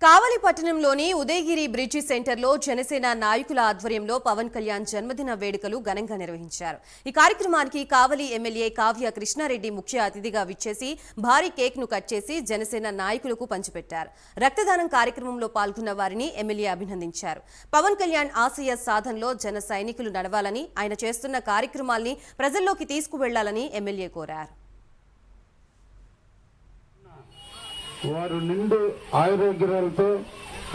కావలి పట్టణంలోని ఉదయగిరి బ్రిడ్జి సెంటర్లో జనసేన నాయకుల ఆధ్వర్యంలో పవన్ కళ్యాణ్ జన్మదిన వేడుకలు ఘనంగా నిర్వహించారు. ఈ కార్యక్రమానికి కావలి ఎమ్మెల్యే కావ్య కృష్ణారెడ్డి ముఖ్య అతిథిగా విచ్చేసి భారీ కేక్ ను కట్ చేసి జనసేన నాయకులకు పంచిపెట్టారు. రక్తదానం కార్యక్రమంలో పాల్గొన్న వారిని ఎమ్మెల్యే అభినందించారు. పవన్ కళ్యాణ్ ఆశయ సాధనలో జన సైనికులు నడవాలని, ఆయన చేస్తున్న కార్యక్రమాల్ని ప్రజల్లోకి తీసుకువెళ్లాలని ఎమ్మెల్యే కోరారు. వారు నిండు ఆరోగ్యాలతో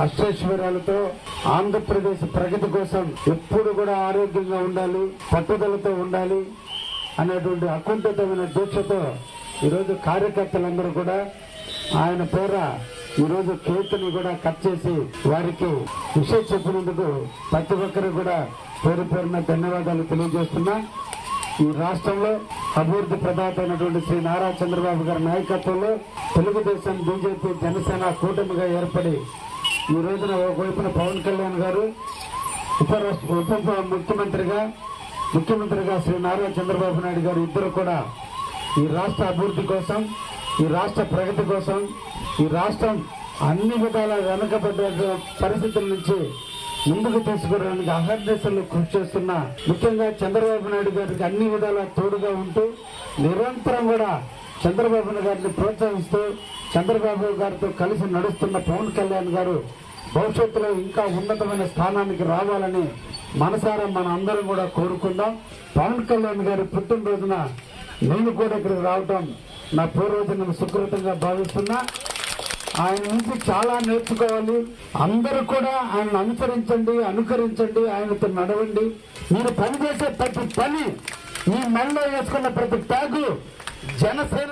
అష్టైశ్వర్యాలతో ఆంధ్రప్రదేశ్ ప్రగతి కోసం ఎప్పుడు కూడా ఆరోగ్యంగా ఉండాలి, పట్టుదలతో ఉండాలి అనేటువంటి అకుంఠితమైన దీక్షతో ఈరోజు కార్యకర్తలందరూ కూడా ఆయన పేర ఈరోజు కేకుని కూడా కట్ చేసి వారికి విషయం చెప్పినందుకు ప్రతి ఒక్కరు కూడా పేరు పేరున ధన్యవాదాలు తెలియజేస్తున్నా. ఈ రాష్ట్రంలో అభివృద్ధి ప్రదాత అయినటువంటి శ్రీ నారా చంద్రబాబు గారి నాయకత్వంలో తెలుగుదేశం, బీజేపీ, జనసేన కూటమిగా ఏర్పడి ఈ రోజున ఒకవైపున పవన్ కళ్యాణ్ గారు ఉప ముఖ్యమంత్రిగా శ్రీ నారా చంద్రబాబు నాయుడు గారు ఇద్దరు కూడా ఈ రాష్ట్ర అభివృద్ధి కోసం, ఈ రాష్ట్ర ప్రగతి కోసం, ఈ రాష్ట్రం అన్ని విధాల వెనుకబడ్డ పరిస్థితుల నుంచి ముందుకు తీసుకురావడానికి అహర్నిశలు కృషి చేస్తున్న ముఖ్యంగా చంద్రబాబు నాయుడు గారికి అన్ని విధాలా తోడుగా ఉంటూ నిరంతరం కూడా చంద్రబాబు గారిని ప్రోత్సహిస్తూ చంద్రబాబు గారితో కలిసి నడుస్తున్న పవన్ కళ్యాణ్ గారు భవిష్యత్తులో ఇంకా ఉన్నతమైన స్థానానికి రావాలని మనసారా మన అందరం కూడా కోరుకుందాం. పవన్ కళ్యాణ్ గారి పుట్టినరోజున నేను కూడా ఇక్కడికి రావటం నా పూర్వజన్మ సుకృతంగా భావిస్తున్నా. ఆయన నుంచి చాలా నేర్చుకోవాలి. అందరూ కూడా ఆయన అనుసరించండి, అనుకరించండి, ఆయనతో నడవండి. మీరు పనిచేసే ప్రతి పని, మీ మెడలో వేసుకున్న ప్రతి ట్యాగు జనసేన